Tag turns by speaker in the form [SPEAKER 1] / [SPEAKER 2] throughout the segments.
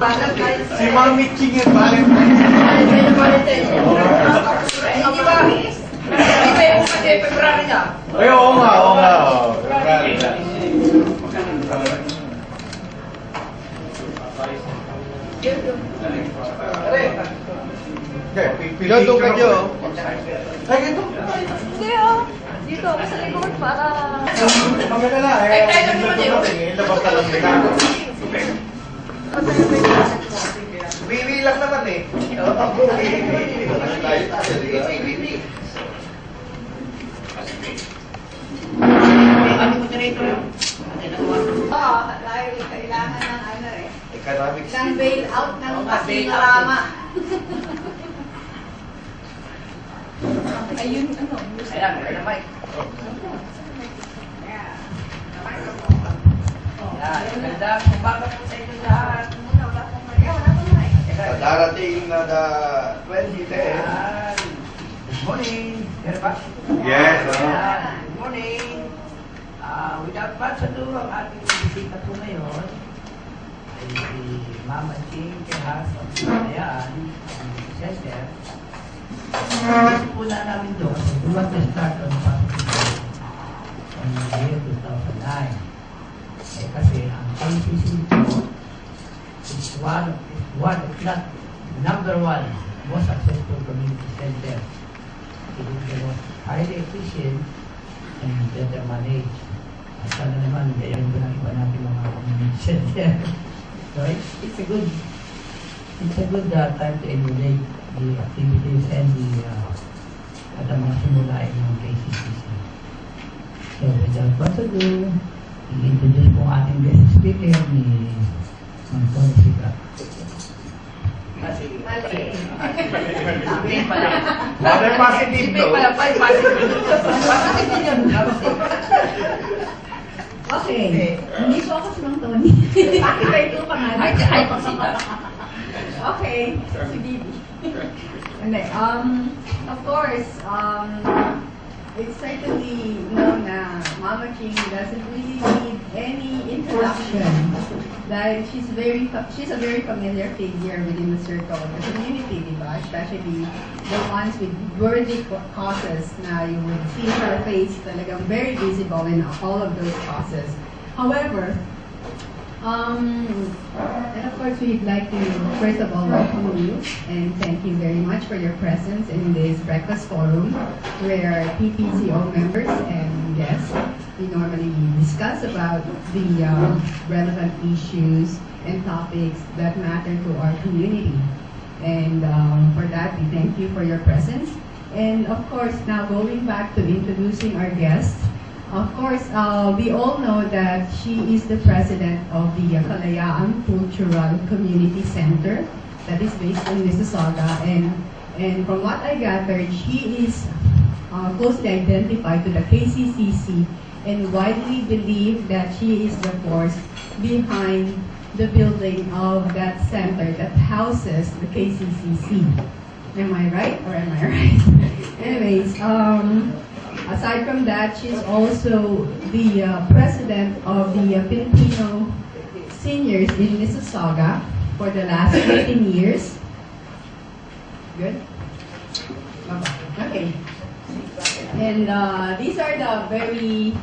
[SPEAKER 1] Si Mami Ching yung Valentine's.
[SPEAKER 2] Hindi ba? Hindi ba yung kasi February na?
[SPEAKER 1] Ay, oo nga, oo nga. February na.
[SPEAKER 3] Doon ka dyo.
[SPEAKER 1] Ay, ito.
[SPEAKER 4] Hindi oh. Dito ako sa likod para...
[SPEAKER 1] Maganda na.
[SPEAKER 2] Ay, tayo na naman yun.
[SPEAKER 1] Labas ka lang nila. Bibi lang naman eh.
[SPEAKER 2] Ano mo narito yun?
[SPEAKER 4] Oo, dahil kailangan ng ano eh.
[SPEAKER 1] Economics.
[SPEAKER 4] Ng bail out ng
[SPEAKER 2] bail out.
[SPEAKER 4] Pasilorama. Ayun, ano?
[SPEAKER 2] Ayan, meron na mic. Ayan, ganda. Kung baka po sa inyo lahat.
[SPEAKER 4] Wala pong mic.
[SPEAKER 3] Darating na 2010.
[SPEAKER 2] Ayan. Good morning. Meron ba?
[SPEAKER 1] Yes.
[SPEAKER 2] Ayan. Good morning. Without much ado, ang ating bisita po ngayon ay si Mama Ching Tejas of Ayan, ang Center. Gusto po na namin doon, we want to start on the year 2009. Eh, kasi ang KCC po is one, if not number one, most successful community center. It is the most highly efficient and better managed. At sana naman, gayahin ko ng iba natin mga community center. So it's a good time to emulate the activities and the at ang mga simulain ng KCCC. So without further ado, i-introduce po ang ating guest speaker ni Tony Sigat.
[SPEAKER 4] Mali.
[SPEAKER 2] Sabi pala.
[SPEAKER 1] Wala positive
[SPEAKER 2] Sabi
[SPEAKER 1] to.
[SPEAKER 2] pala pa, positive. Positive din yun.
[SPEAKER 4] Okay. Hindi po ako si Mang Tony. Bakit ba ito pangalan?
[SPEAKER 2] Ay, pasita.
[SPEAKER 4] Okay. Si Bibi. Hindi. Of course, it's certainly known na Mama Ching doesn't really need any introduction. Dahil she's a very familiar figure within the circle of the community, di ba? Especially the ones with worthy causes na you would see her face talagang very visible in all of those causes. However, and of course, we'd like to first of all welcome you and thank you very much for your presence in this breakfast forum where PPCO members and guests, we normally discuss about the relevant issues and topics that matter to our community. And for that, we thank you for your presence. And of course, now going back to introducing our guests, of course, we all know that she is the president of the Kalayaan Cultural Community Center that is based in Mississauga. And from what I gathered, she is closely identified to the KCCC and widely believed that she is the force behind the building of that center that houses the KCCC. Am I right or am I right? Anyways, aside from that, she's also the president of the Filipino seniors in Mississauga for the last 15 years. Good? Okay. And these are the very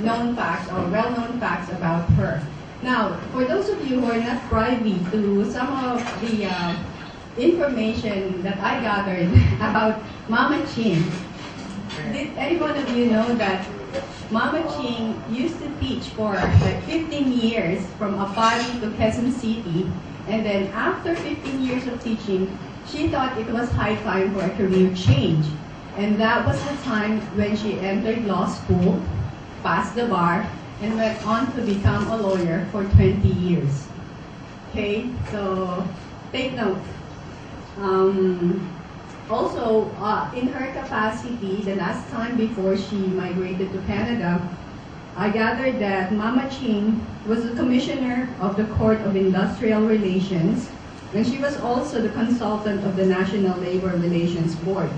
[SPEAKER 4] known facts or well-known facts about her. Now, for those of you who are not privy to some of the information that I gathered about Mama Ching, did any one of you know that Mama Ching used to teach for like 15 years from Apari to Quezon City, and then after 15 years of teaching, she thought it was high time for a career change. And that was the time when she entered law school, passed the bar, and went on to become a lawyer for 20 years. Okay, so take note. Also, in her capacity, the last time before she migrated to Canada, I gathered that Mama Ching was the commissioner of the Court of Industrial Relations, and she was also the consultant of the National Labor Relations Board,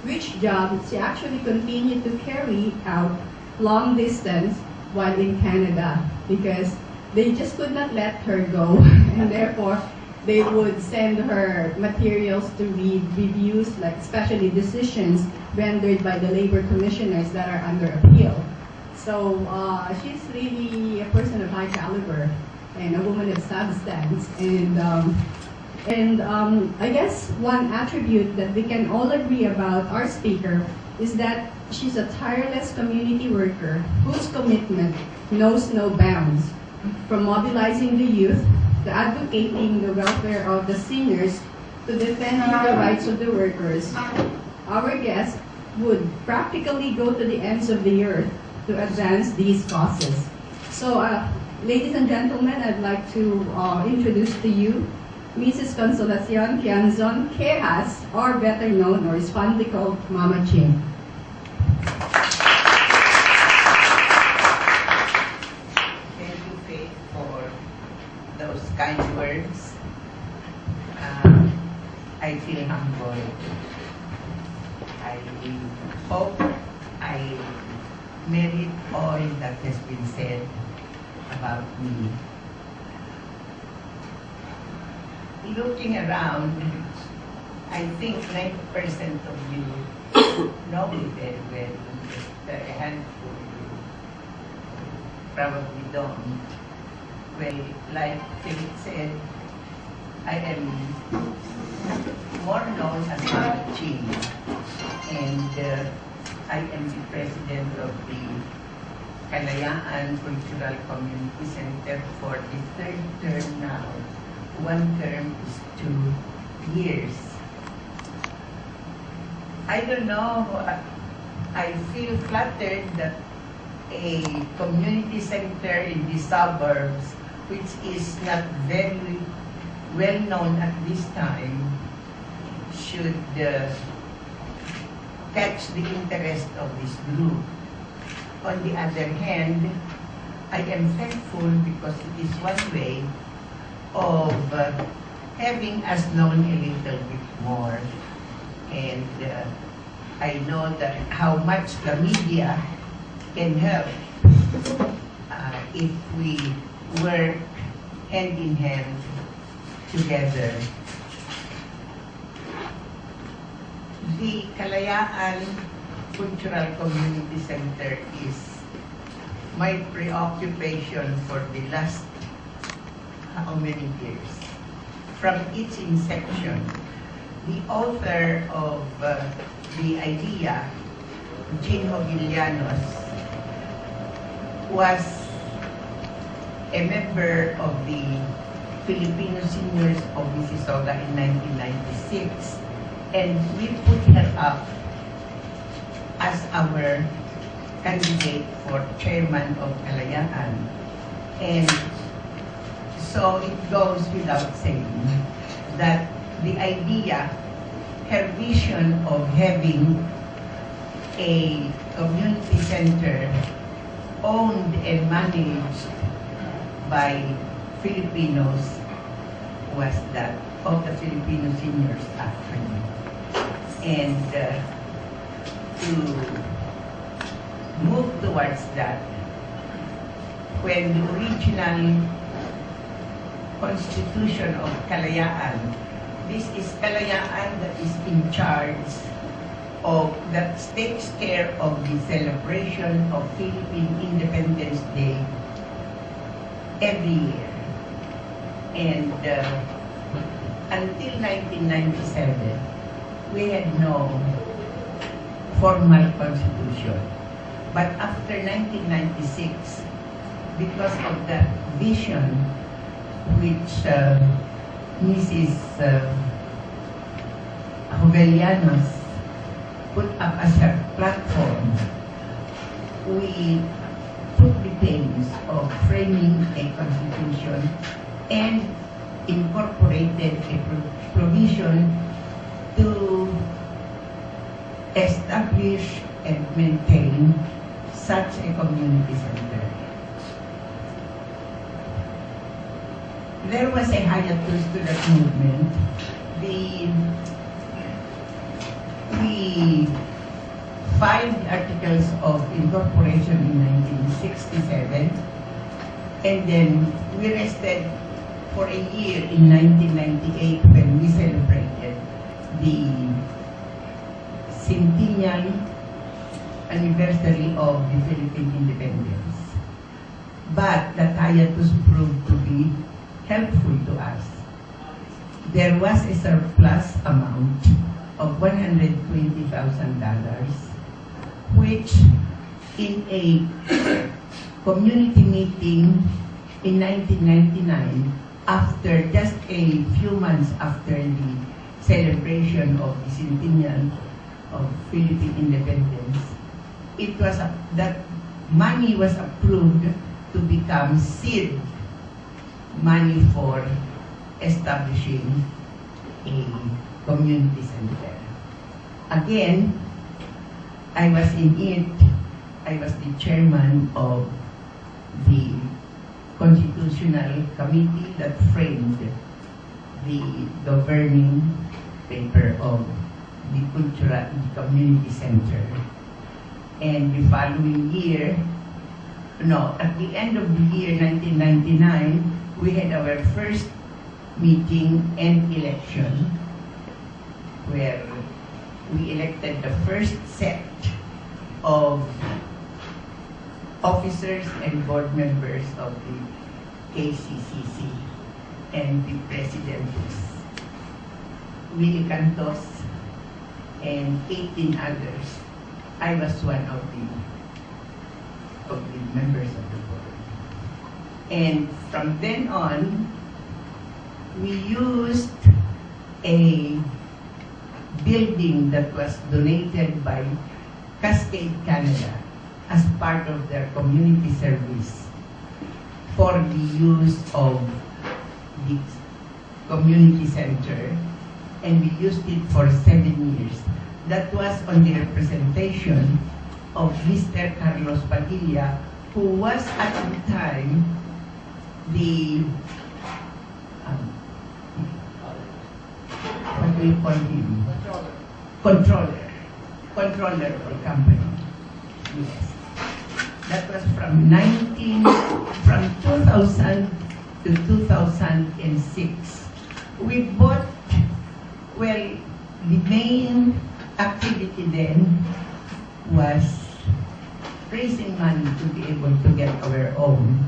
[SPEAKER 4] which job she actually continued to carry out long distance while in Canada because they just could not let her go, and therefore they would send her materials to read, reviews, like especially decisions rendered by the labor commissioners that are under appeal. So she's really a person of high caliber and a woman of substance. And I guess one attribute that we can all agree about our speaker is that she's a tireless community worker whose commitment knows no bounds. From mobilizing the youth, to advocating the welfare of the seniors, to defending the rights of the workers, our guest would practically go to the ends of the earth to advance these causes. So, ladies and gentlemen, I'd like to introduce to you Mrs. Consolacion Tianzon Quejas, or better known or is fondly called Mama Chin.
[SPEAKER 5] Thank you, Faith, for those kind words. I feel humbled. I hope I merit all that has been said about me. Looking around, I think 90% of you know me very well. Just a handful probably don't. Well, like Philip said, I am more known as Mama Chin, and I am the president of the Kalayaan Cultural Community Center for the third term now. One term is 2 years. I don't know, I feel flattered that a community center in the suburbs, which is not very well known at this time, should catch the interest of this group. On the other hand, I am thankful because it is one way of having us known a little bit more. And I know that how much the media can help if we work hand in hand together. The Kalayaan Cultural Community Center is my preoccupation for the last how many years? From its inception, the author of the idea, Jean Mogillanos, was a member of the Filipino Seniors of Mississauga in 1996, and we put her up as our candidate for chairman of Kalayaan. And so it goes without saying that the idea, her vision of having a community center owned and managed by Filipinos was that of the Filipino Seniors actually. And to move towards that, when the original Constitution of Kalayaan, this is Kalayaan that is in charge of, that takes care of the celebration of Philippine Independence Day every year. And until 1997, we had no formal constitution. But after 1996, because of the vision which Mrs. Jovellanos put up as her platform, we took the pains of framing a constitution and incorporated a provision to establish and maintain such a community center. There was a hiatus to that movement. We filed articles of incorporation in 1967, and then we rested for a year in 1998 when we celebrated the centennial anniversary of the Philippine independence. But the hiatus proved to be helpful to us. There was a surplus amount of $120,000, which in a community meeting in 1999, after just a few months after the celebration of the centennial of Philippine independence, that money was approved to become seed money for establishing a community center. Again, I was in it. I was the chairman of the constitutional committee that framed the governing paper of the Cultural Community Center. And the following year, at the end of the year 1999, we had our first meeting and election where we elected the first set of officers and board members of the KCCC, and the president was Willie Cantos and 18 others. I was one of the members of the board. And from then on, we used a building that was donated by Cascade Canada as part of their community service for the use of the community center, and we used it for 7 years. That was on the representation of Mr. Carlos Padilla, who was at the time the what do you call him? Controller of the company. Yes. That was from 2000 to 2006. We bought, the main activity then was raising money to be able to get our own.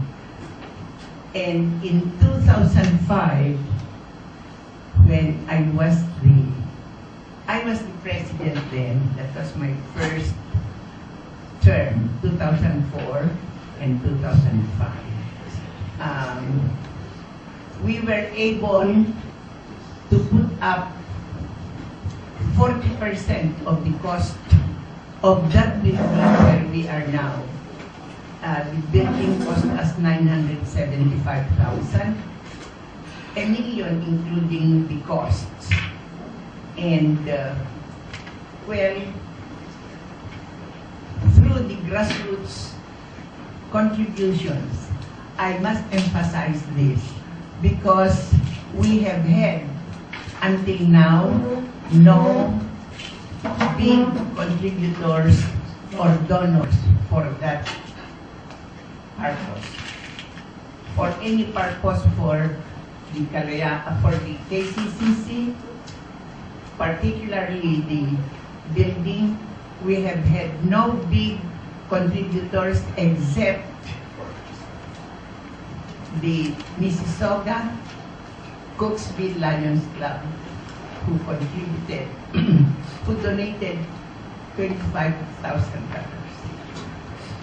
[SPEAKER 5] And in 2005, when I was the president then, that was my first term, 2004 and 2005. We were able to put up 40% of the cost of that building where we are now. The building cost us $975,000, $1 million including the costs. And through the grassroots contributions, I must emphasize this because we have had until now no big contributors or donors for that purpose. For any purpose for the KCCC, particularly the building, we have had no big contributors except the Mississauga Cooksville Lions Club, who contributed, who donated $25,000.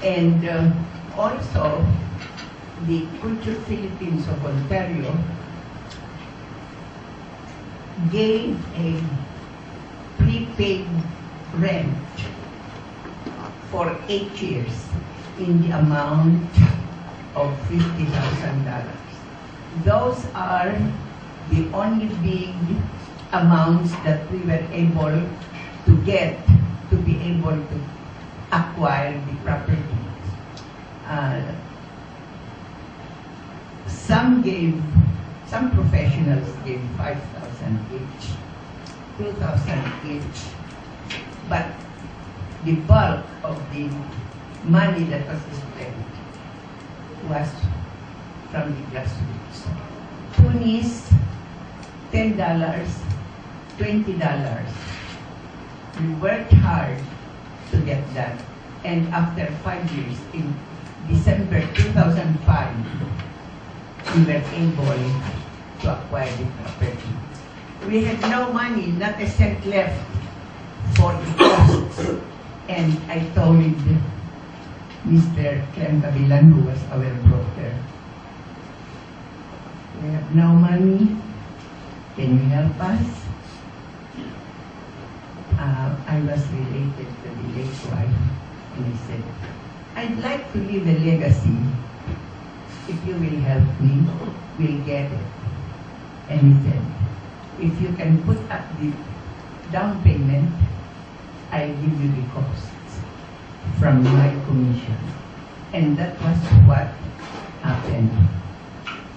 [SPEAKER 5] And also, the Culture Philippines of Ontario gave a prepaid rent for 8 years in the amount of $50,000. Those are the only big amounts that we were able to get to be able to acquire the property. Some professionals gave $5,000 each, $2,000 each, but the bulk of the money that was spent was from the grassroots. Tunis, $10, $20. We worked hard to get that. And after 5 years, in December 2005, we were able to acquire the property. We had no money, not a cent left for the costs. And I told Mr. Clem Cabilan, who was our broker, we have no money, can you help us? I was related to the late wife, and I said, I'd like to leave a legacy. If you will help me, we'll get it. And he said, if you can put up the down payment, I'll give you the costs from my commission. And that was what happened.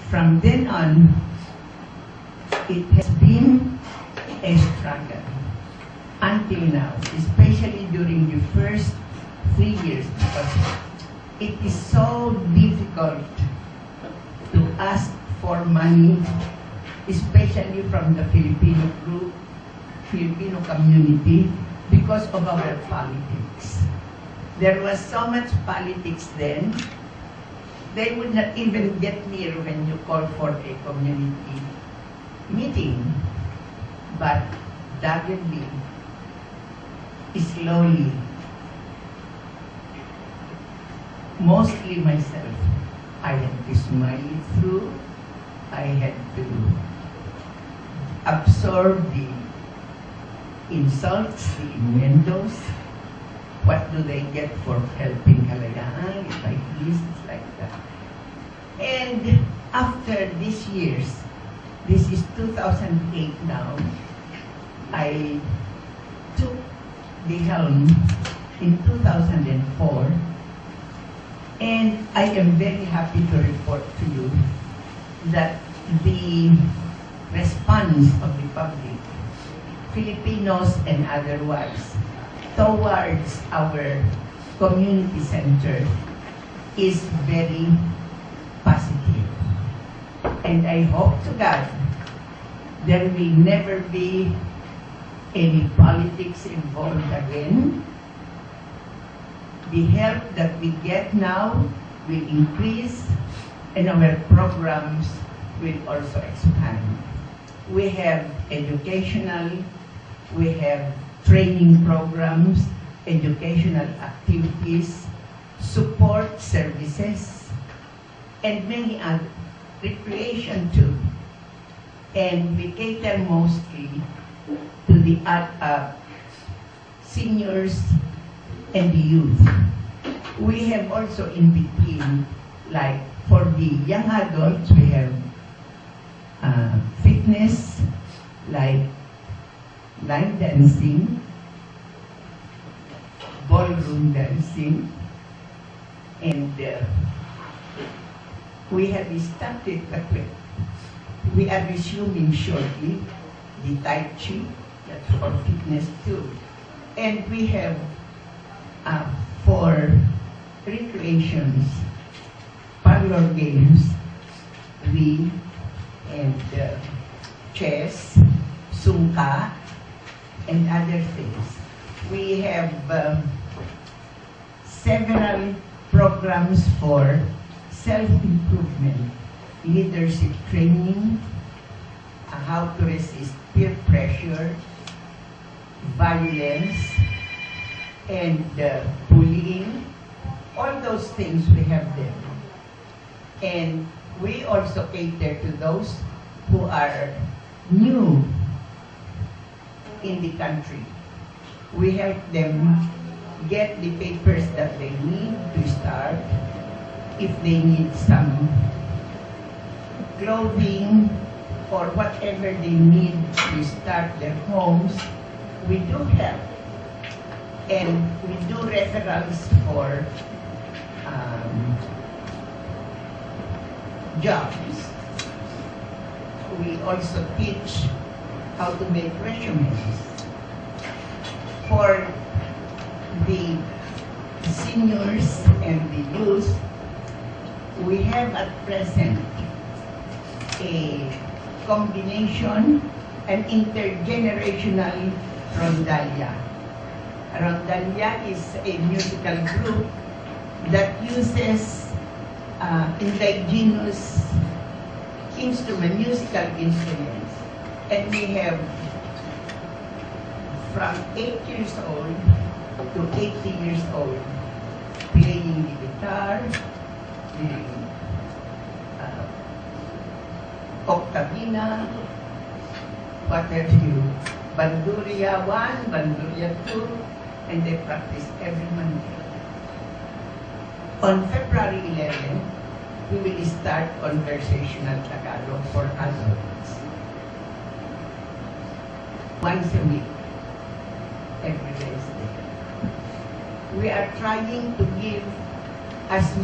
[SPEAKER 5] From then on, it has been a struggle until now, especially during the first 3 years, because it is so difficult to ask for money, especially from the Filipino group, Filipino community, because of our politics. There was so much politics then, they would not even get near when you call for a community meeting. But doggedly, slowly, mostly myself, I had to smile it through. I had to absorb the insults, the innuendos. What do they get for helping Kalayaan? It's like this, it's like that. And after these years, this is 2008 now, I took the helm in 2004, and I am very happy to report to you that the response of the public, Filipinos and otherwise, towards our community center is very positive. And I hope to God there will never be any politics involved again. The help that we get now will increase, and our programs will also expand. We have educational, we have training programs, educational activities, support services, and many other, recreation too. And we cater mostly to the seniors and the youth. We have also in between, like for the young adults, we have fitness, like line dancing, ballroom dancing, and we have started, we are resuming shortly the Tai Chi, that's for fitness too. And we have for recreations, parlor games, and chess, sungka, and other things. We have several programs for self-improvement, leadership training, how to resist peer pressure, violence, and bullying. All those things we have there. And we also cater to those who are new in the country. We help them get the papers that they need to start. If they need some clothing or whatever they need to start their homes, we do help. And we do referrals for jobs. We also teach how to make resumes. For the seniors and the youth, we have at present a combination, an intergenerational rondalia. Rondalia is a musical group that uses indigenous musical instruments. And we have from 8 years old to 80 years old playing the guitar, the octavina, what have you, Banduria 1, Banduria 2, and they practice every Monday. On February 11, we will start conversational Tagalog for adults. Once a week, every Wednesday. We are trying to give as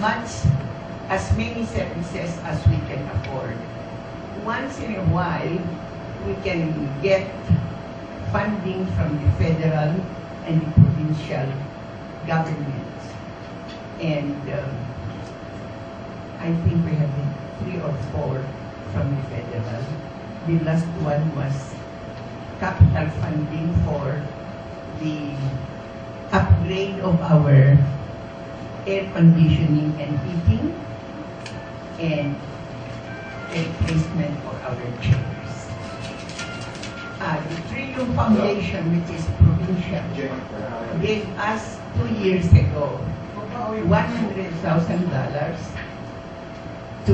[SPEAKER 5] many services as we can afford. Once in a while, we can get funding from the federal and the provincial governments. And I think we have 3 or 4 from the federal. The last one was capital funding for the upgrade of our air conditioning and heating and a replacement for our chairs. The Trillium Foundation, which is provincial, gave us 2 years ago $100,000 to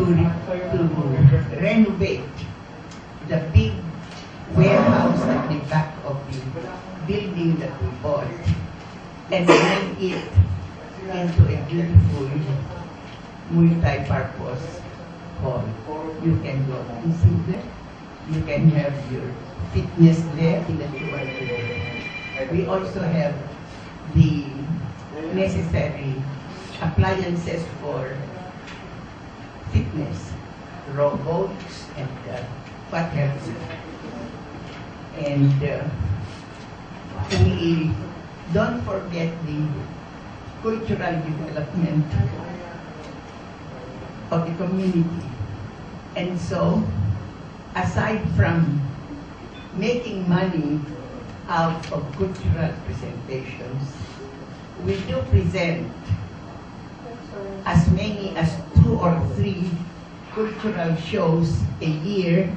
[SPEAKER 5] renovate the big warehouse at the back of the building that we bought and make it into a beautiful multi-purpose hall. You can go and sit there. You can have your fitness there that you are doing. We also have the necessary appliances for fitness, robots, and what have you. And we don't forget the cultural development of the community. And so, aside from making money out of cultural presentations, we do present as many as 2 or 3 cultural shows a year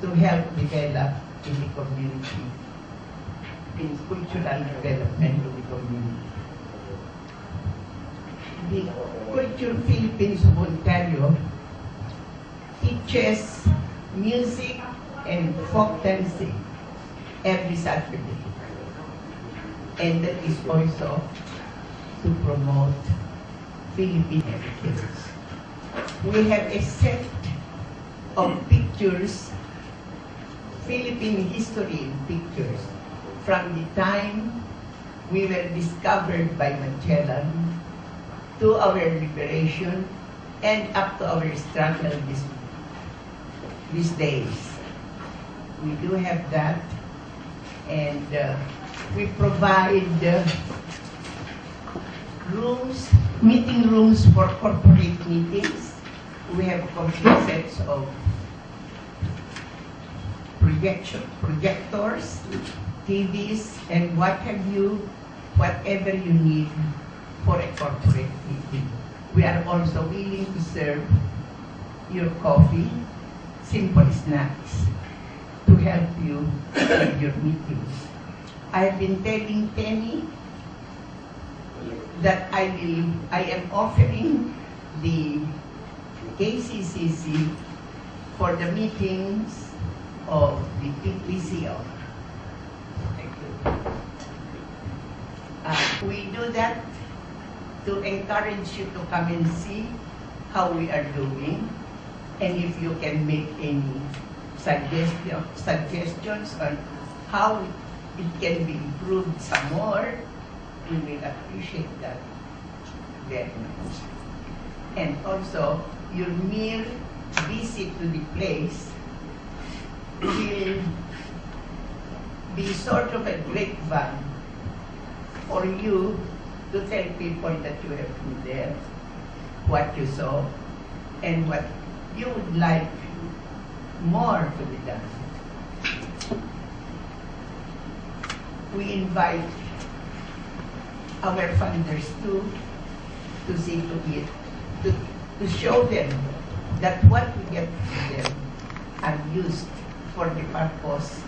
[SPEAKER 5] to help develop in the community, in cultural development of the community. The Culture Philippines of Ontario teaches music and folk dancing every Saturday. And that is also to promote Philippine heritage. We have a set of pictures, Philippine history pictures, from the time we were discovered by Magellan to our liberation and up to our struggle these days. We do have that, and we provide rooms, meeting rooms for corporate meetings. We have complete sets of projectors, TVs, and what have you, whatever you need for a corporate meeting. We are also willing to serve your coffee, simple snacks, to help you with your meetings. I have been telling Penny that I am offering the KCCC for the meetings of the PPCO. Thank you. We do that to encourage you to come and see how we are doing, and if you can make any suggestions on how it can be improved some more, we will appreciate that very much. And also, your mere visit to the place will be sort of a grapevine for you to tell people that you have been there, what you saw, and what you would like more to be done, we invite our funders to see to it, to show them that what we get from them are used for the purpose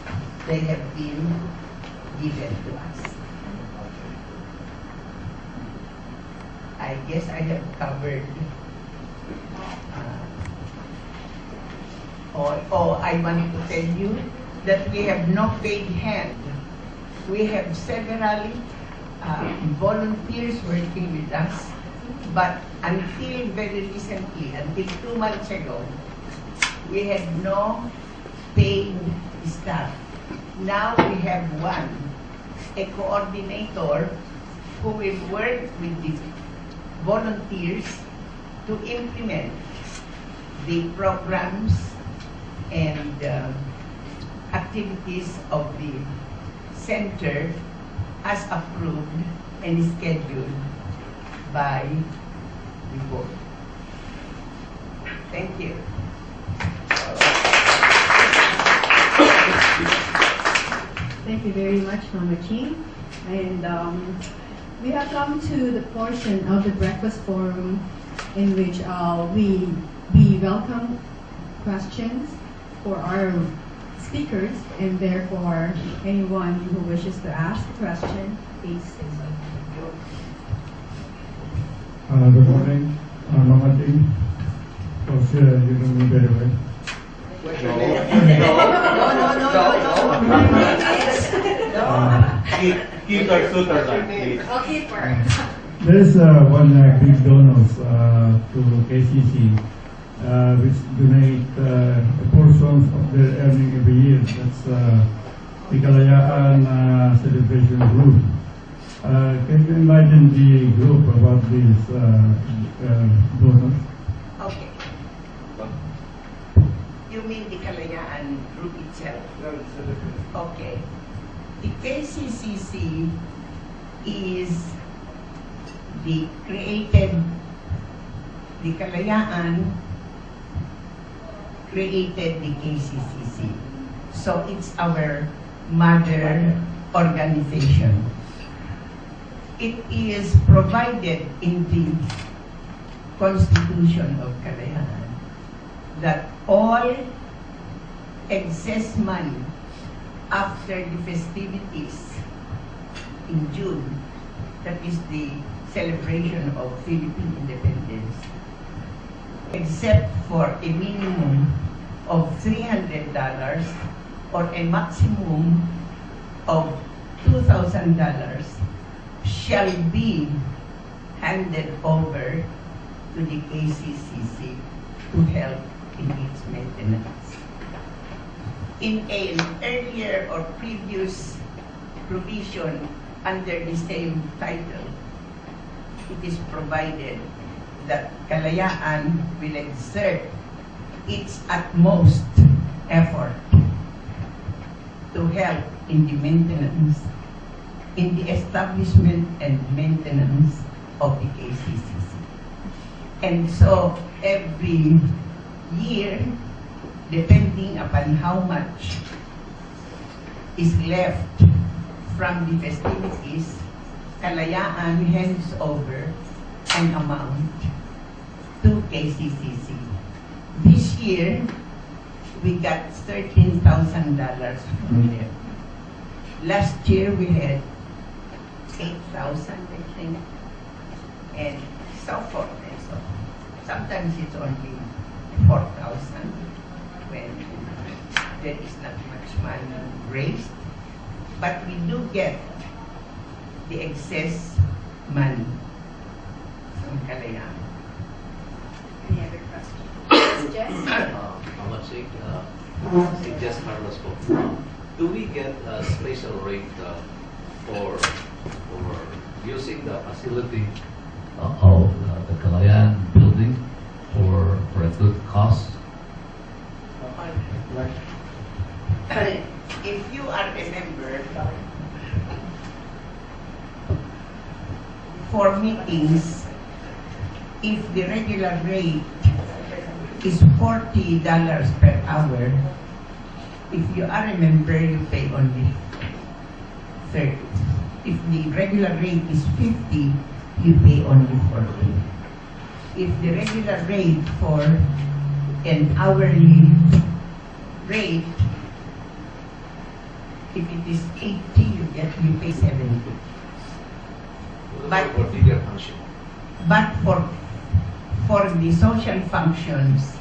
[SPEAKER 5] they have been given to us. I guess I have covered I wanted to tell you that we have no paid hand. We have several volunteers working with us, but until very recently, until 2 months ago, we had no paid staff. Now we have one, a coordinator who will work with the volunteers to implement the programs and activities of the center as approved and scheduled by the board. Thank you.
[SPEAKER 4] Thank you very much, Mama Jean. And we have come to the portion of the breakfast forum in which we welcome questions for our speakers, and therefore anyone who wishes to ask a question, please say so.
[SPEAKER 6] Good morning, Mama Jean. Of course, you know me very well.
[SPEAKER 3] What's your name?
[SPEAKER 1] Keeper, Sutherland, please.
[SPEAKER 6] There's one big donors to KCC, which donate a portion of their earning every year. That's the Kalayaan Celebration Group. Can you enlighten the group about these donors?
[SPEAKER 5] Okay. You mean the Kalayaan group itself? Okay. The KCCC is the Kalayaan created the KCCC. So it's our mother organization. It is provided in the Constitution of Kalayaan that all excess money after the festivities in June, that is the celebration of Philippine independence, except for a minimum of $300 or a maximum of $2,000, shall be handed over to the KCCC to help in its maintenance. In an earlier or previous provision under the same title, it is provided that Kalayaan will exert its utmost effort to help in the maintenance, in the establishment and maintenance of the KCCC. And so every year, depending upon how much is left from the festivities, Kalayaan hands over an amount to KCCC. This year, we got $13,000 from them. Last year, we had 8,000, I think, and so forth and so on. Sometimes it's only 4,000 when there is not much money raised, but we do get the excess money from Kalayaan.
[SPEAKER 4] Any other questions? Jess?
[SPEAKER 7] Mama Chick, Jess Carlos po. Do we get a special rate for using the facility of the Kalayaan building for a good cost?
[SPEAKER 5] If you are a member, for meetings, if the regular rate is $40 per hour. If you are a member, you pay only 30. If the regular rate is 50, you pay only 40. If the regular rate for an hourly rate, if it is 80, you pay 70. But
[SPEAKER 7] for bigger function.
[SPEAKER 5] But for the social functions,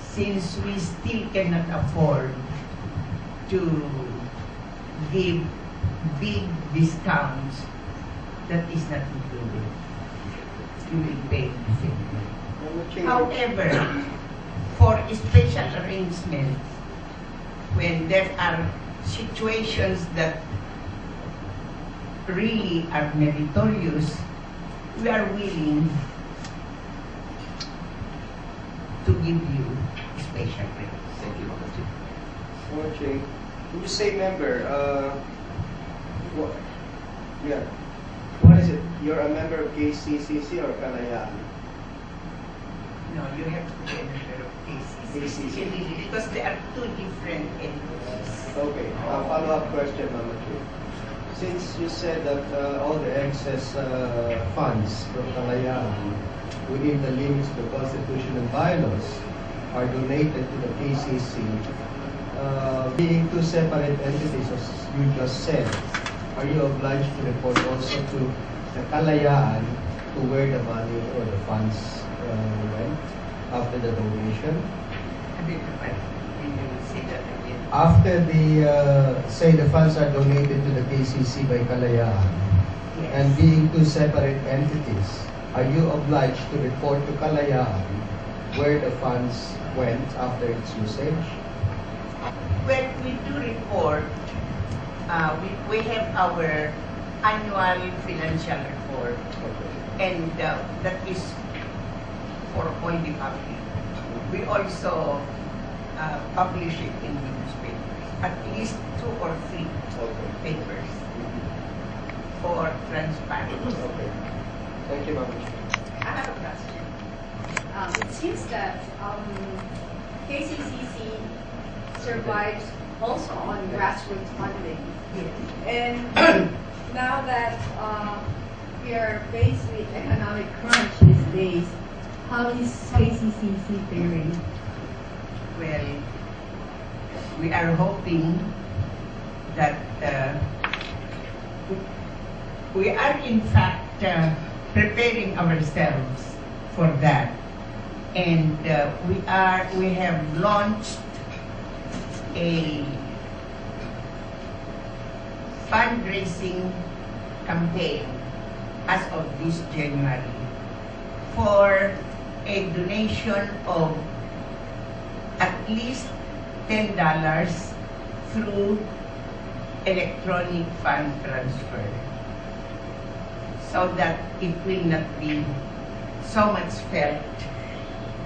[SPEAKER 5] since we still cannot afford to give big discounts, that is not included. You will pay the same. However, for special arrangements, when there are situations that really are meritorious, we are willing to give you special rates.
[SPEAKER 7] Thank you, Mama Chief.
[SPEAKER 3] Okay. When you say member, what, yeah, what is it? You're a member of KCCC or Kalayaan?
[SPEAKER 5] No, you have to be a member of KCCC.
[SPEAKER 3] KCCC.
[SPEAKER 5] Because there are two different entities.
[SPEAKER 3] Okay. Follow-up question, Mama Chief. Since you said that all the excess funds from Kalayaan within the limits of the Constitution and bylaws are donated to the KCC, being two separate entities, as you just said, are you obliged to report also to the Kalayaan to where the money or the funds went after the donation?
[SPEAKER 5] I beg your pardon. Can you say that again?
[SPEAKER 3] After say the funds are donated to the KCC by Kalayaan,
[SPEAKER 5] Yes.
[SPEAKER 3] and being two separate entities, are you obliged to report to Kalayaan where the funds went after its usage?
[SPEAKER 5] Well, we do report, we have our annual financial report, and that is for all the public. We also publish it in the newspapers, at least 2 or 3 papers for transparency.
[SPEAKER 3] Okay. Thank you, Ma'am.
[SPEAKER 8] I have a question. It seems that KCCC survives also on grassroots funding.
[SPEAKER 5] Yes.
[SPEAKER 8] And now that we are faced with economic crunch these days, how is KCCC faring?
[SPEAKER 5] Well, we are hoping that we are in fact preparing ourselves for that, and we have launched a fundraising campaign as of this January for a donation of at least $10 through electronic fund transfer, so that it will not be so much felt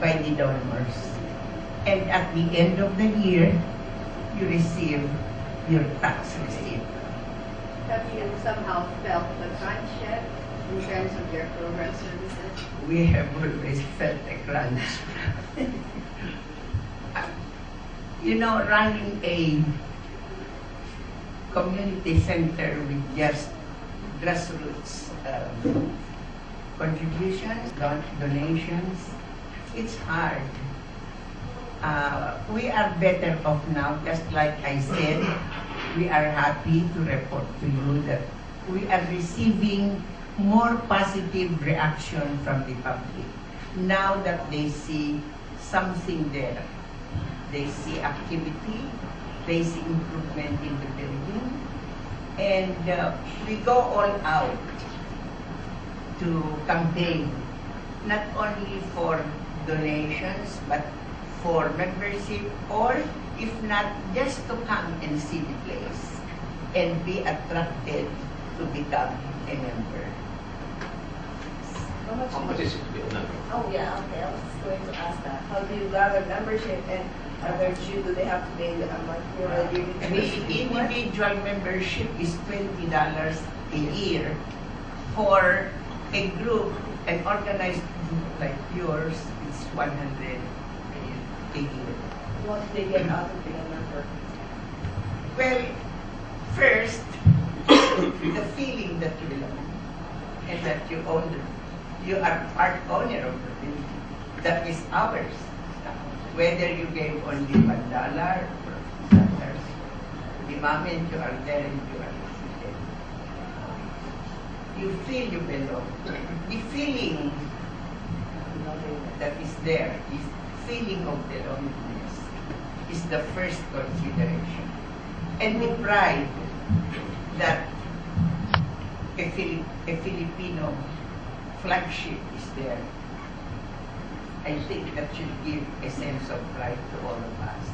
[SPEAKER 5] by the donors. And at the end of the year, you receive your tax receipt.
[SPEAKER 8] Have you somehow felt the crunch yet in terms of your program services?
[SPEAKER 5] We have always felt a crunch. You know, running a community center with just grassroots contributions, donations, it's hard. We are better off now, just like I said. We are happy to report to you that we are receiving more positive reaction from the public now that they see something there. They see activity, they see improvement in the building, and we go all out to campaign, not only for donations, but for membership, or if not, just to come and see the place and be attracted to become a member.
[SPEAKER 7] How much is it to be a member?
[SPEAKER 9] Oh, yeah, okay, I was going to ask that. How do you gather membership, and other do they have to pay a monthly or a yearly
[SPEAKER 5] The
[SPEAKER 9] membership?
[SPEAKER 5] individual membership is $20 a year. For a group, an organized group like yours, it's $100. a year.
[SPEAKER 9] What do they get out of being a member?
[SPEAKER 5] Well, first, the feeling that you belong and that you own you are part owner of the building. That is ours. Whether you gave only $1 or $50, the moment you are there and you are seated, you feel you belong. The feeling that is there is feeling of belongingness is the first consideration. And the pride that a Filipino flagship is there. I think that should give a sense of pride to all of us,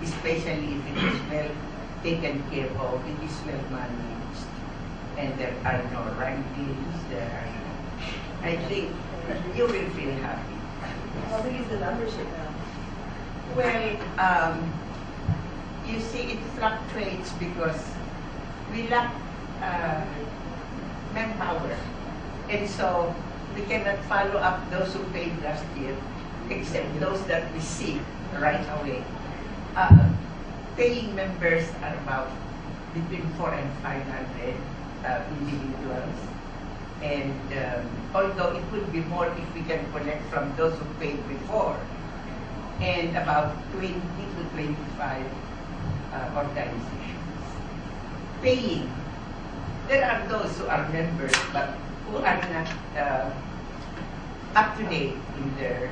[SPEAKER 5] especially if it is well taken care of, it is well managed, and there are no rankings, I think you will feel happy.
[SPEAKER 9] How big is the membership now?
[SPEAKER 5] Well, you see, it fluctuates because we lack manpower. And so we cannot follow up those who paid last year, except those that we see right away. Paying members are about between 400 and 500 individuals. And although it would be more if we can collect from those who paid before, and about 20 to 25 organizations. Paying. There are those who are members but who are not up to date in their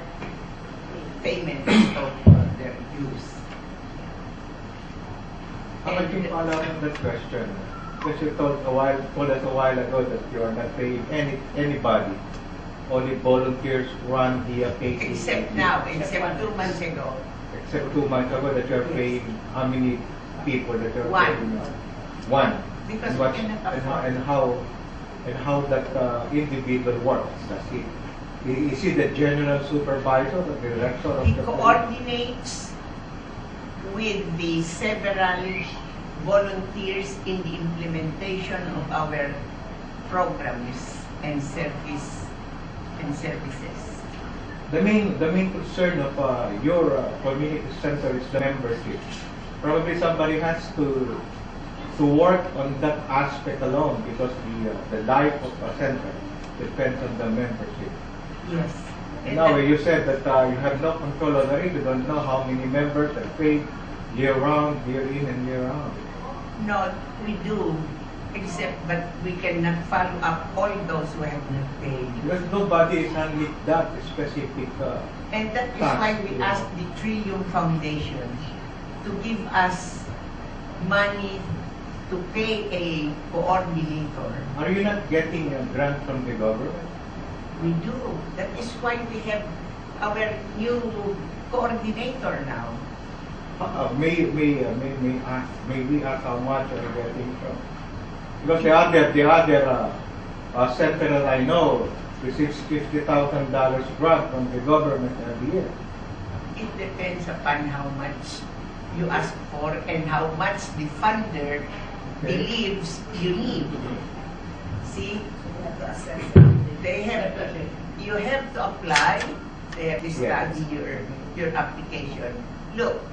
[SPEAKER 5] payment of their dues.
[SPEAKER 1] How much you follow up on that question? Because you told us a while ago that you are not paying anybody. Only volunteers run via PayCC.
[SPEAKER 5] Except now, except 2 months ago.
[SPEAKER 1] Except 2 months ago that you are paying how many people that you are
[SPEAKER 5] One.
[SPEAKER 1] paying now? One.
[SPEAKER 5] Because
[SPEAKER 1] And
[SPEAKER 5] we
[SPEAKER 1] what-
[SPEAKER 5] cannot afford.
[SPEAKER 1] and how that individual works? Does he is he the general supervisor or the director of
[SPEAKER 5] He
[SPEAKER 1] the
[SPEAKER 5] coordinates with the several volunteers in the implementation of our programs and services.
[SPEAKER 1] The main concern of your community center is the membership. Probably somebody has to work on that aspect alone because the life of a center depends on the membership.
[SPEAKER 5] Yes.
[SPEAKER 1] And now you said that you have no control over it. You don't know how many members are paid year round, year in and year out.
[SPEAKER 5] No, we do, except but we cannot follow up all those who have not paid.
[SPEAKER 1] Because nobody is handling that specific.
[SPEAKER 5] And that is why we asked the Trillium Foundation to give us money to pay a coordinator.
[SPEAKER 1] Are you not getting a grant from the government?
[SPEAKER 5] We do. That is why we have our new coordinator now.
[SPEAKER 1] May we ask how much are you getting from? Because the other center that I know receives $50,000 grant from the government every year.
[SPEAKER 5] It depends upon how much you ask for and how much the funder believes you need. See?
[SPEAKER 9] You have to assess it.
[SPEAKER 5] They have you have to apply, they have to study your application. Look,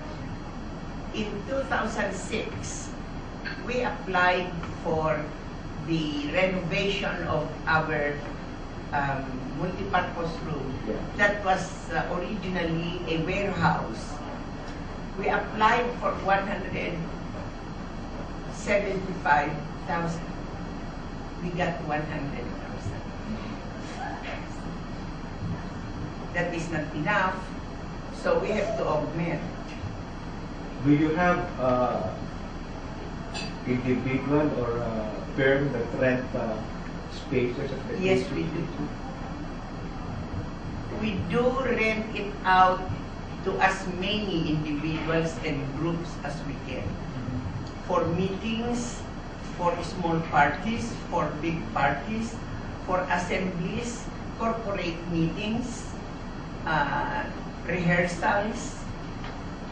[SPEAKER 5] in 2006, we applied for the renovation of our multipurpose room.
[SPEAKER 1] Yeah.
[SPEAKER 5] That was originally a warehouse. We applied for 175,000. We got 100,000. That is not enough, so we have to augment.
[SPEAKER 1] Do you have individual or firm that rent spaces at the
[SPEAKER 5] Yes, we do. We do rent it out to as many individuals and groups as we can. For meetings, for small parties, for big parties, for assemblies, corporate meetings, rehearsals,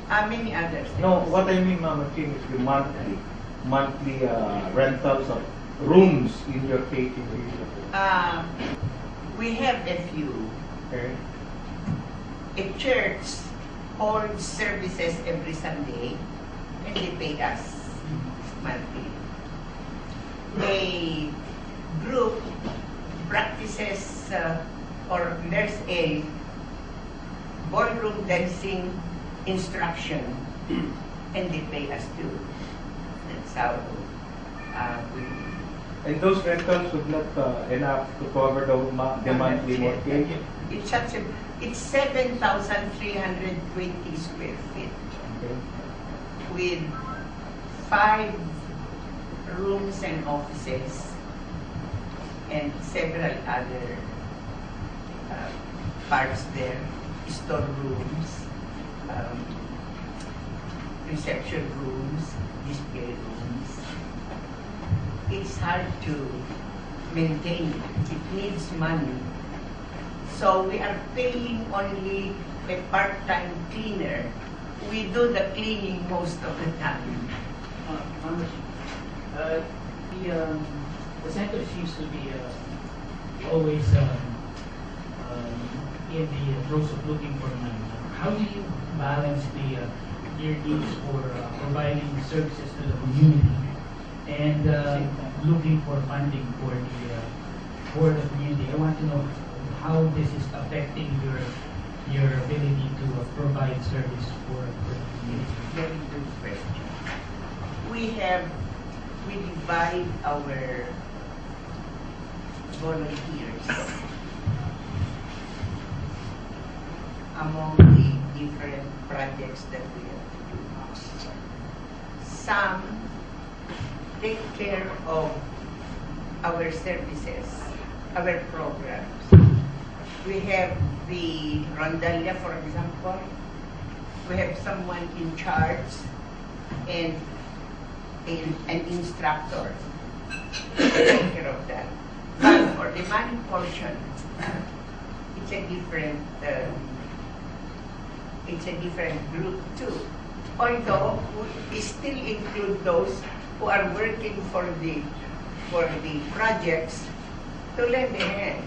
[SPEAKER 5] many others.
[SPEAKER 1] No, what I mean, Mama Chin, is the monthly rentals of rooms in your KTV.
[SPEAKER 5] We have a few.
[SPEAKER 1] Okay.
[SPEAKER 5] A church hold services every Sunday, and they pay us monthly. A group practices or there's a ballroom dancing instruction, and they pay us too. That's how we.
[SPEAKER 1] And those rentals would not enough to cover the monthly mortgage?
[SPEAKER 5] It's 7,320 square feet.
[SPEAKER 1] Okay.
[SPEAKER 5] With 5 rooms and offices and several other parts there, storerooms, reception rooms, display rooms. It's hard to maintain. It needs money. So we are paying only a part-time cleaner. We do the cleaning most of the time.
[SPEAKER 2] The center seems to be always in the throes of looking for money. How do you balance your needs for providing services to the community and looking for funding for the community? I want to know how this is affecting your ability to provide service for the community.
[SPEAKER 5] Very good question. We divide our volunteers among the different projects that we have to do. Some take care of our services, our programs. We have the Rondalia, for example. We have someone in charge and an instructor to take care of that. But for the money portion, it's a different group too. Although we still include those who are working for the projects to lend a hand.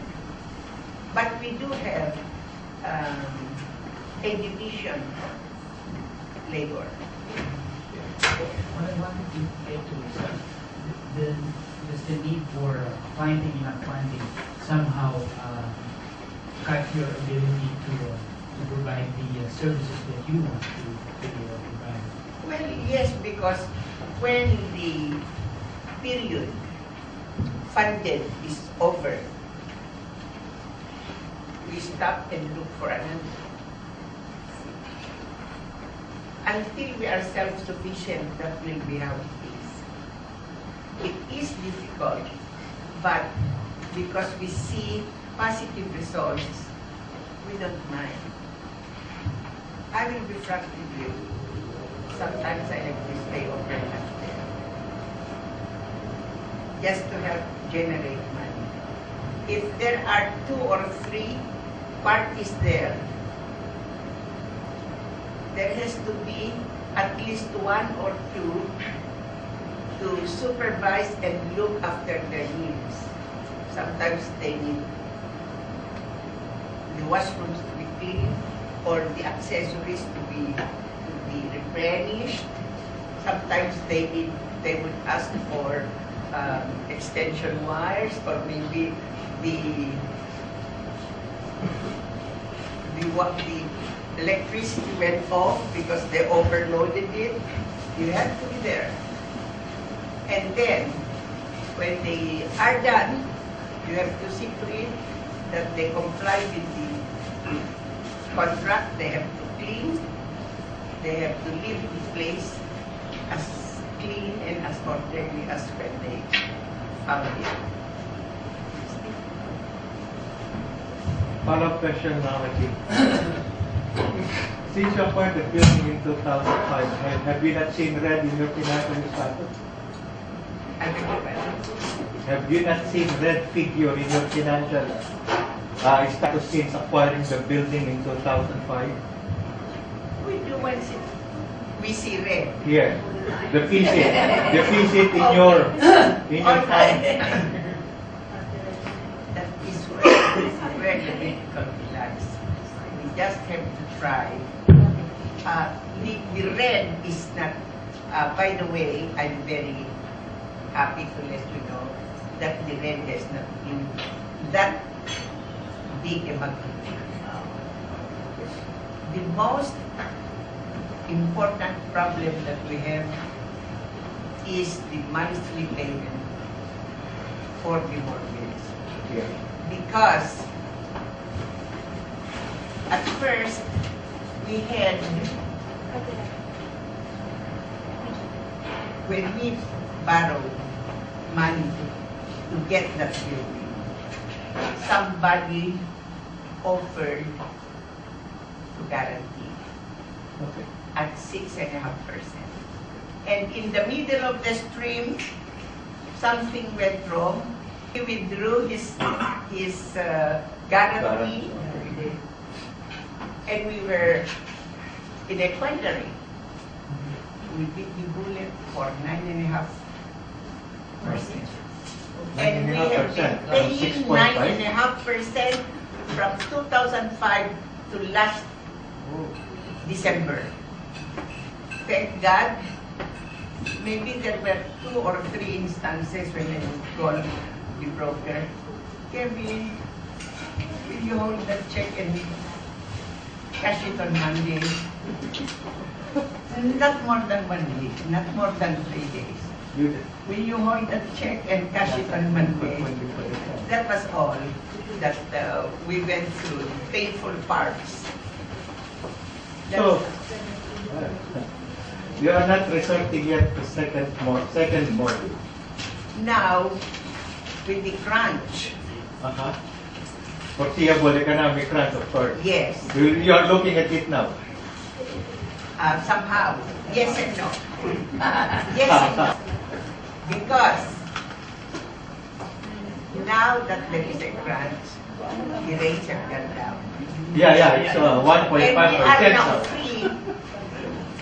[SPEAKER 5] But we do have a division of labor.
[SPEAKER 2] What I wanted to get to is the need for finding enough funding somehow cut your ability to provide the services that you want to provide.
[SPEAKER 5] Well, yes, because when the period funded is over, we stop and look for another. Until we are self-sufficient, that will be how it is. It is difficult, but because we see positive results, we don't mind. I will be frank with you. Sometimes I have to stay overnight there, just to help generate money. If there are 2 or 3 parties there has to be at least 1 or 2 to supervise and look after their needs. Sometimes they need the washrooms to be cleaned or the accessories to be replenished. Sometimes they would ask for extension wires, or maybe the electricity went off because they overloaded it. You have to be there. And then, when they are done, you have to see to it that they comply with the contract. They have to clean. They have to leave the place as clean and as orderly as when they found it.
[SPEAKER 1] Follow-up question, Mamaji. Since you acquired the building in 2005, have you not seen red in your financial status? Have you not seen red figure in your financial status since acquiring the building in 2005?
[SPEAKER 5] We do once we see red.
[SPEAKER 1] Here, the visit in your fund.
[SPEAKER 5] That is where the medical lies. We just have to try The red is not, by the way, I'm very happy to let you know that the red has not been that big a magnitude. The most important problem that we have is the monthly payment for the mortgage.
[SPEAKER 1] Yeah.
[SPEAKER 5] Because at first we had, when we borrowed money to get that building, somebody offered to guarantee
[SPEAKER 1] Okay.
[SPEAKER 5] at 6.5%. And in the middle of the stream, something went wrong. He withdrew his guarantee, and we were in a quandary. We bit the bullet for 9.5%. And we have been
[SPEAKER 1] 9.5%,
[SPEAKER 5] paying
[SPEAKER 1] 6.5?
[SPEAKER 5] 9.5% from 2005 to last December. Thank God, maybe there were 2 or 3 instances when I would call the broker, Kevin, will you hold that check and cash it on Monday? Not more than 1 week, not more than 3 days.
[SPEAKER 1] You did.
[SPEAKER 5] Will you hold that check and cash it on Monday? That was all that we went through, painful parts.
[SPEAKER 1] So, you are not resorting yet to second mortgage.
[SPEAKER 5] Now, with the crunch,
[SPEAKER 1] Foreseeable economic crunch, of course.
[SPEAKER 5] yes,
[SPEAKER 1] You are looking at it now.
[SPEAKER 5] somehow, yes and no. Yes and no. Because now that there is a crunch, the rates have gone down.
[SPEAKER 1] Yeah, it's 1.5%
[SPEAKER 5] And we are now
[SPEAKER 1] now.
[SPEAKER 5] free.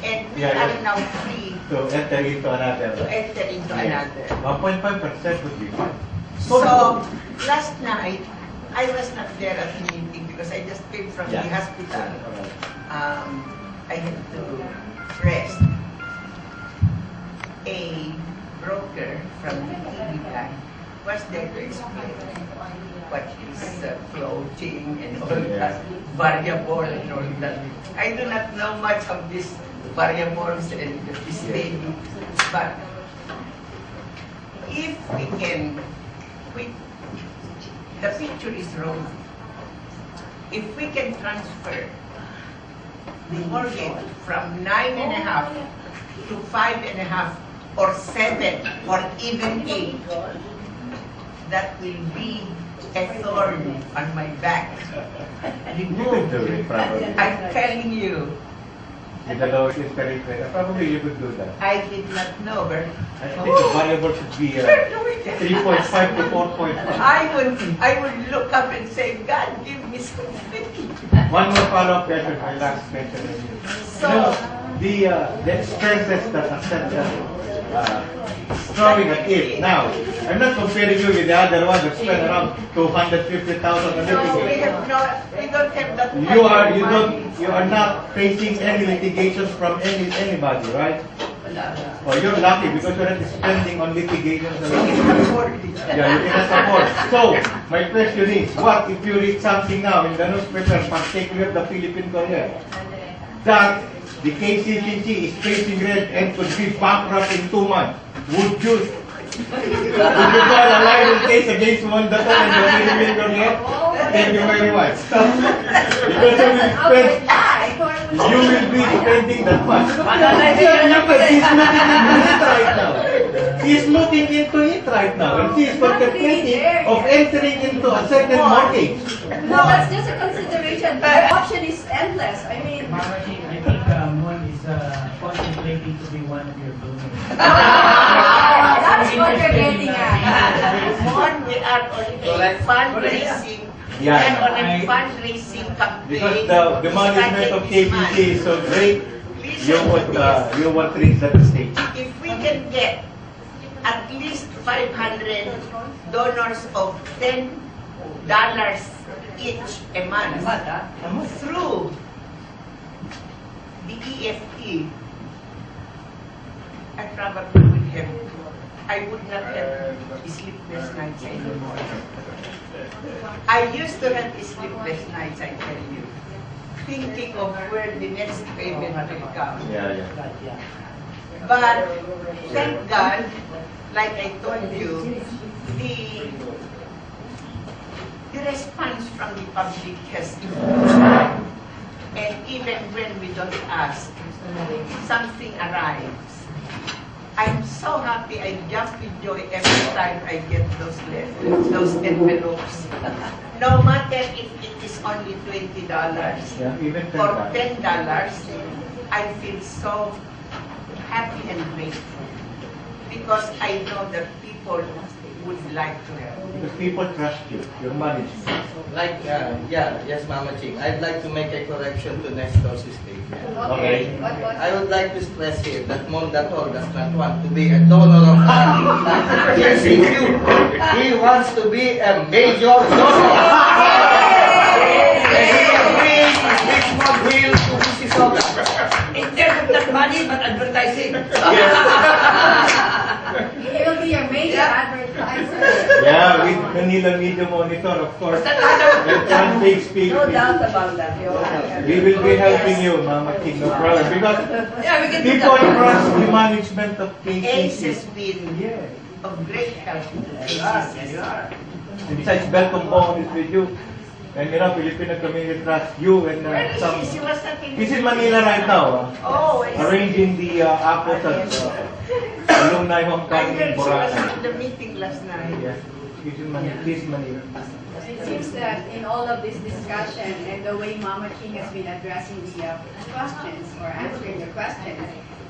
[SPEAKER 5] And we
[SPEAKER 1] Yeah,
[SPEAKER 5] are
[SPEAKER 1] yeah.
[SPEAKER 5] now free
[SPEAKER 1] To enter into
[SPEAKER 5] to
[SPEAKER 1] another.
[SPEAKER 5] enter into another.
[SPEAKER 1] 1.5% would be fine.
[SPEAKER 5] So, last night, I was not there at the meeting because I just came from the hospital. I had to rest. A broker from the TV bank was there to explain what is floating and all that, variable and all that. I do not know much of these variables and this thing, but if we can, the picture is rosy. If we can transfer the mortgage from 9.5 to 5.5 or 7 or even 8, that will be a thorn on my back.
[SPEAKER 1] You could do it, probably.
[SPEAKER 5] I'm telling you,
[SPEAKER 1] With the lowest interest rate, probably you could do that.
[SPEAKER 5] I did not know, but
[SPEAKER 1] I think the variable should be 3.5 to 4.5.
[SPEAKER 5] I would look up and say, God, give me something.
[SPEAKER 1] One more follow-up question, my last question.
[SPEAKER 5] So,
[SPEAKER 1] the expenses that are set throwing at it now. I'm not comparing you with the other one that spent around 250,000 on
[SPEAKER 5] no,
[SPEAKER 1] litigation.
[SPEAKER 5] we don't have that.
[SPEAKER 1] You are not facing any litigations from anybody, right? Or you're lucky because you're not spending on litigation. Yeah, you cannot afford. So, my question is, what if you read something now in the newspaper, particularly the Philippine Courier, that the KCCC is facing red and could be bankrupt in 2 months? Would you file a libel case against Mondaton and the Philippine Courier? Thank you very much. Because you will be spending that much. He's looking into it right now. And she's contemplating of entering into a second mortgage.
[SPEAKER 8] No, that's just a consideration. The option is endless. I mean,
[SPEAKER 2] Mama Jean, I think Mon is contemplating to be one of your donors.
[SPEAKER 8] that's what you're getting at.
[SPEAKER 5] Mon, we are on a fundraising.
[SPEAKER 1] Yeah,
[SPEAKER 5] and on a
[SPEAKER 2] I-
[SPEAKER 5] fundraising campaign.
[SPEAKER 1] Because the management of KCC is so great, you
[SPEAKER 5] Listen,
[SPEAKER 1] would reach that stage.
[SPEAKER 5] if we can get at least 500 donors of $10 each a month through the EFT, I would not have sleepless nights anymore. I used to have sleepless nights, I tell you, thinking of where the next payment will come. But thank God, like I told you, the response from the public has improved. And even when we don't ask, something arrives. I'm so happy, I jump with joy every time I get those letters, those envelopes. No matter if it is only $20
[SPEAKER 1] even
[SPEAKER 5] or
[SPEAKER 1] $10.
[SPEAKER 5] $10, I feel so happy and grateful because I know that people would like to help.
[SPEAKER 1] Because people trust you, your management.
[SPEAKER 10] Like, yes, Mama Ching. I'd like to make a correction to Nestor's statement.
[SPEAKER 1] Okay.
[SPEAKER 10] I would like to stress here that Mondatol does not want to be a donor of money. Yes, he do. He wants to be a major donor. And he will bring Richmond Hill to Mississauga.
[SPEAKER 2] In terms of not money, but advertising.
[SPEAKER 8] He'll be a major advertiser.
[SPEAKER 1] Yeah, with Manila Media Monitor, of course. And One Big Speak.
[SPEAKER 9] No doubt about that.
[SPEAKER 1] We will be helping you, Mama King, no problem. Because
[SPEAKER 2] Yeah, we can do
[SPEAKER 1] people
[SPEAKER 2] that.
[SPEAKER 1] trust the management of
[SPEAKER 5] ACE has
[SPEAKER 1] KCC.
[SPEAKER 5] been of great help to the KCC.
[SPEAKER 1] Besides, Belcom Bong is with you. And Filipino community trust you and some...
[SPEAKER 5] She was not in
[SPEAKER 1] He's in Manila right now,
[SPEAKER 5] Oh, I see.
[SPEAKER 1] arranging the apples at alumni
[SPEAKER 5] I
[SPEAKER 1] homecoming
[SPEAKER 5] heard
[SPEAKER 1] in
[SPEAKER 5] she was
[SPEAKER 1] Boracay.
[SPEAKER 5] at the meeting last night.
[SPEAKER 1] Yes, he's in Manila. He's in Manila.
[SPEAKER 8] It seems that in all of this discussion and the way Mama King has been addressing the questions or answering the questions,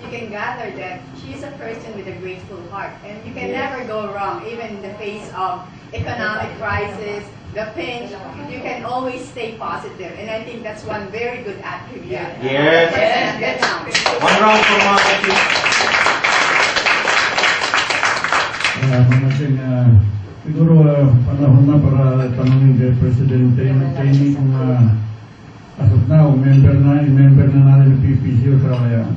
[SPEAKER 8] you can gather that she's a person with a grateful heart. And you can never go wrong, even in the face of economic crisis, the pinch, you can always stay positive. And I think that's one very good attribute.
[SPEAKER 1] Yes.
[SPEAKER 8] Good now.
[SPEAKER 1] One round for Mama King.
[SPEAKER 6] Mama Ching, siguro panahon na para tanongin kay President Cheney kung as of now, member na natin ng PPC o Kalayaan.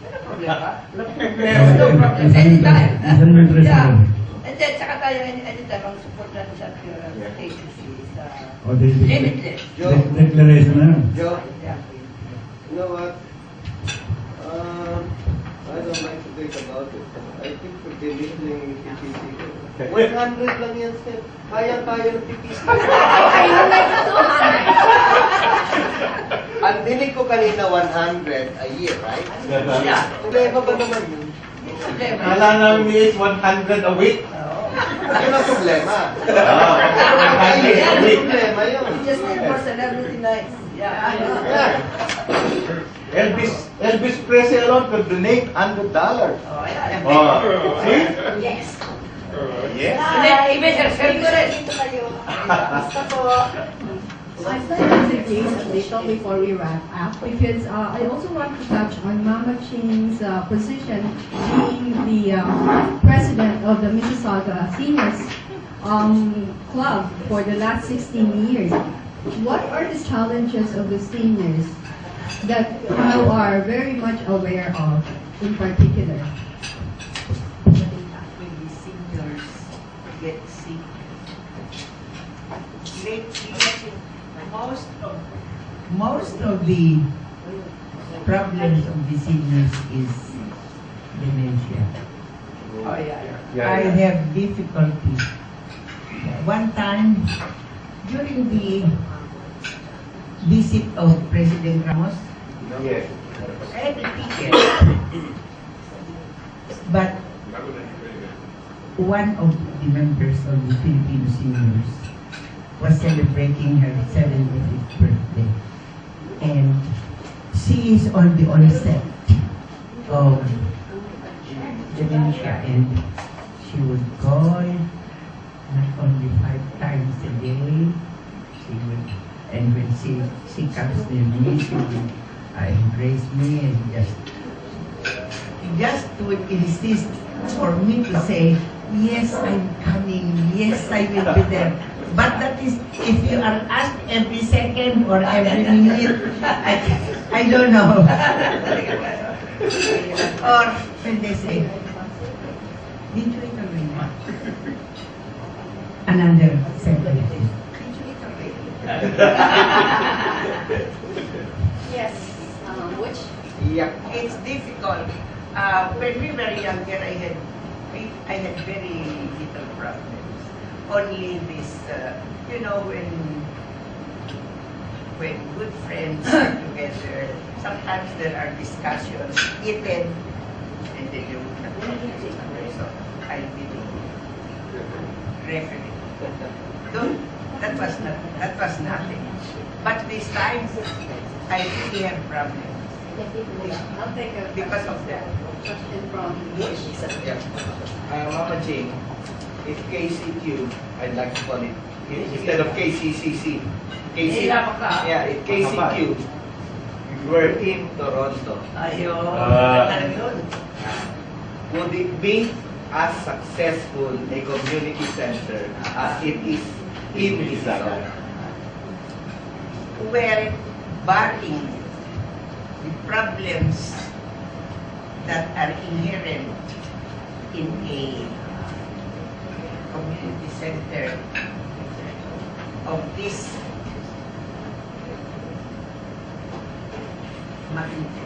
[SPEAKER 2] No problem. Anytime.
[SPEAKER 6] Isang interest
[SPEAKER 2] Yeah.
[SPEAKER 6] mo.
[SPEAKER 2] And then, saka tayo anytime ang support natin sa KCC is
[SPEAKER 6] O, di-
[SPEAKER 2] limitless.
[SPEAKER 6] declaration na yun.
[SPEAKER 3] Joe,
[SPEAKER 2] Yeah.
[SPEAKER 3] you know what? I don't like to think about it. I think we're belittling PPC. 100 lang yan, Steph. Kaya-kaya ng PPC.
[SPEAKER 8] I would like to 200.
[SPEAKER 3] Ang dinig ko kanina 100 a year, right?
[SPEAKER 2] Yeah.
[SPEAKER 3] Problema ba naman yun?
[SPEAKER 2] Problema.
[SPEAKER 1] Kala namin is 100 a week.
[SPEAKER 3] Yun ang problema.
[SPEAKER 1] Ayun
[SPEAKER 3] Yun ang
[SPEAKER 1] ang
[SPEAKER 3] problema yun.
[SPEAKER 2] Just need more celebrity nights. Yeah.
[SPEAKER 3] Yeah.
[SPEAKER 1] Elvis Presley alone could donate $100.
[SPEAKER 2] Oh, yeah.
[SPEAKER 1] Oh, see?
[SPEAKER 8] Yes.
[SPEAKER 1] Yes.
[SPEAKER 2] Even your favorite.
[SPEAKER 9] Basta po.
[SPEAKER 4] I'd like to suggest a little before we wrap up because I also want to touch on Mama Ching's position being the president of the Mississauga Seniors Club for the last 16 years. What are the challenges of the seniors that you are very much aware of in particular?
[SPEAKER 5] When the seniors get sick. Lately, most of the problems of the seniors is dementia.
[SPEAKER 2] Oh, yeah.
[SPEAKER 5] I have difficulty. One time, during the visit of President Ramos,
[SPEAKER 1] Yes.
[SPEAKER 5] I had a ticket. But one of the members of the Filipino seniors was celebrating her 75th birthday. And she is on the onset of dementia, and she would call not only 5 times a day, she would, and when she comes near me, she would embrace me and just would insist for me to say, yes, I'm coming, yes, I will be there. But that is, if you are asked every second or every minute, I don't know. Or when they say, did you eat already? Another sentence. Did you eat already?
[SPEAKER 8] Yes, which?
[SPEAKER 10] Yeah.
[SPEAKER 5] It's difficult. When we were younger, I had very little problems. Only this, when good friends are together, sometimes there are discussions, heated, and then you would not talk to each other. So I didn't referee. That was nothing. But this time, I really have problems.
[SPEAKER 8] I'll take a
[SPEAKER 5] Because of that.
[SPEAKER 8] question from Bush.
[SPEAKER 10] Yeah. Mama Jane, if KCQ, I'd like to call it, instead of KCCC, yeah, if KCQ were in Toronto, would it be as successful a community center as it is in Mississauga?
[SPEAKER 5] Well, barring the problems that are inherent in a community center of this magnitude.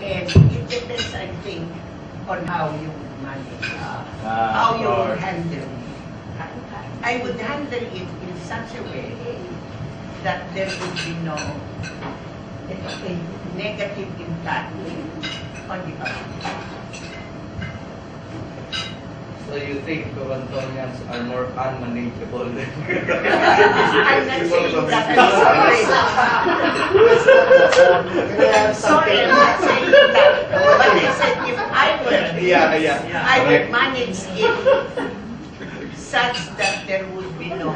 [SPEAKER 5] And it depends, I think, on how you manage, how you handle. I would handle it in such a way that there would be no negative impact on the public.
[SPEAKER 10] So you think Torontonians are more unmanageable than
[SPEAKER 5] I'm not saying that. I'm sorry, I'm not saying that. But I said if I were, I would manage it such that there would be no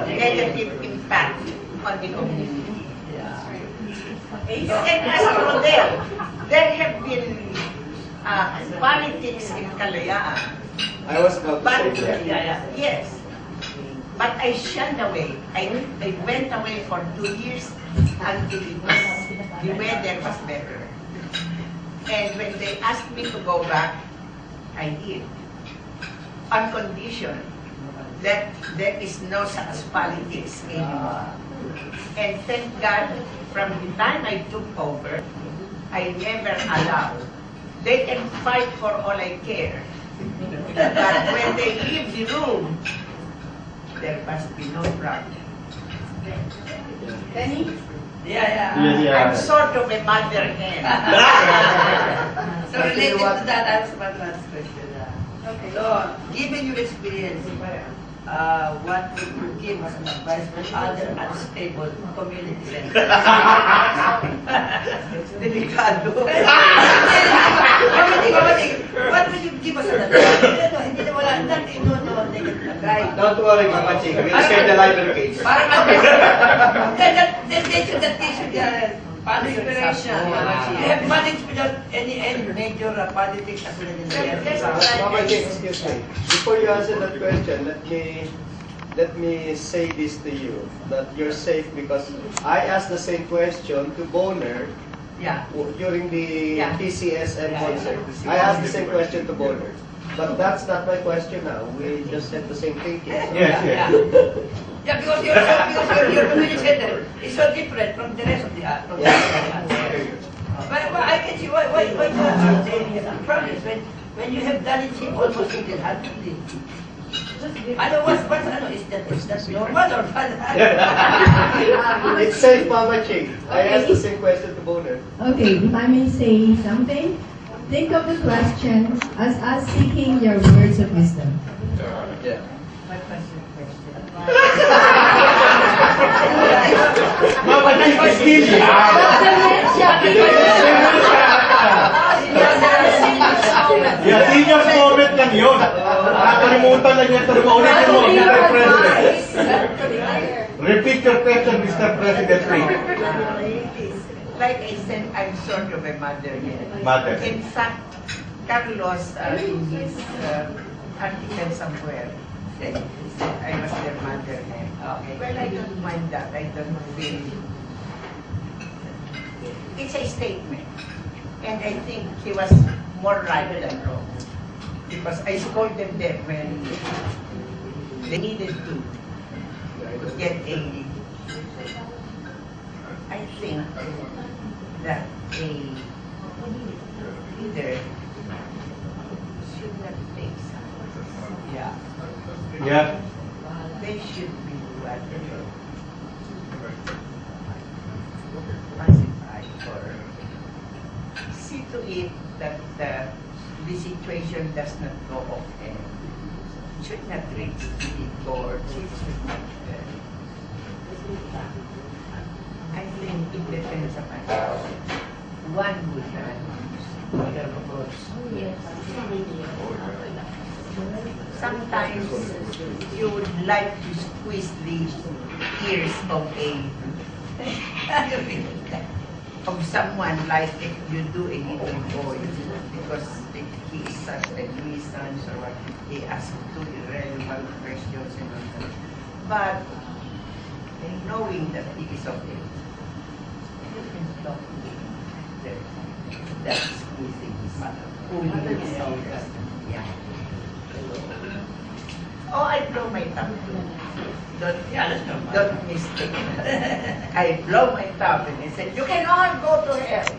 [SPEAKER 5] negative impact on the community. And as a model, there have been politics in Kalayaan.
[SPEAKER 3] I was about to say that.
[SPEAKER 5] Yes. But I shunned away. I went away for 2 years until the weather was better. And when they asked me to go back, I did. On condition that there is no such politics anymore. And thank God, from the time I took over, I never allowed. They can fight for all I care. But when they leave the room, there must be no problem.
[SPEAKER 8] Benny?
[SPEAKER 5] I'm sort of a mother hen.
[SPEAKER 11] So related to that, I have one last question.
[SPEAKER 8] Okay.
[SPEAKER 11] So, given your experience, what would you give as an advice for other unstable community centers? Delikado. What would you give us an advice? Hindi na wala, not negative advice.
[SPEAKER 10] Don't worry, Mama Ching, we'll save the library case.
[SPEAKER 11] Parang they should paano yung
[SPEAKER 9] Inspiration.
[SPEAKER 11] They have managed without any major politics as well in the
[SPEAKER 3] Mama Jane, excuse me. Before you answer that question, let me say this to you, that you're safe because I asked the same question to Boner during the PCSM concert. I asked the same question to Boner. But that's not my question now. We just said the same thinking.
[SPEAKER 1] Yes.
[SPEAKER 11] Yeah, because your community center is so different from the rest of the But I can see why you are saying some problems when you have done it almost single-handedly. I know what's is that normal or what?
[SPEAKER 3] It's safe, Mama Ching. I asked the same question to Boner.
[SPEAKER 4] Okay, if I may say something, think of the question as us seeking your words of wisdom.
[SPEAKER 10] Yeah.
[SPEAKER 5] What was your question?
[SPEAKER 1] Mama Ching is still senior moment lang yun. Nakalimutan lang yan. Ulitin mo, Mr. President. Repeat your question, Mr. President.
[SPEAKER 5] Like I said, I'm sort of a mother here.
[SPEAKER 1] Mother.
[SPEAKER 5] In fact, Carlos, in his article somewhere, said I was their mother.
[SPEAKER 11] Okay.
[SPEAKER 5] Well, I don't mind that. I don't feel. It's a statement. And I think he was more right than wrong. Because I scolded them when they needed to get a. I think that a leader should not take sides.
[SPEAKER 11] Yeah.
[SPEAKER 1] Yeah.
[SPEAKER 5] They should be what pacified or see to it that the situation does not go off and should not reach the court. It should not. I think it depends upon how one would approach. Sometimes you would like to squeeze the ears of someone like if you do a little boy because he is such a nuisance or what, he asks two irrelevant questions and all that. But knowing that he is okay, you can talk to him. That squeezing is pulling his ears. Yeah. Oh, I blow my tongue too. Don't mistake. I blow my tongue and I said, you can all go to hell.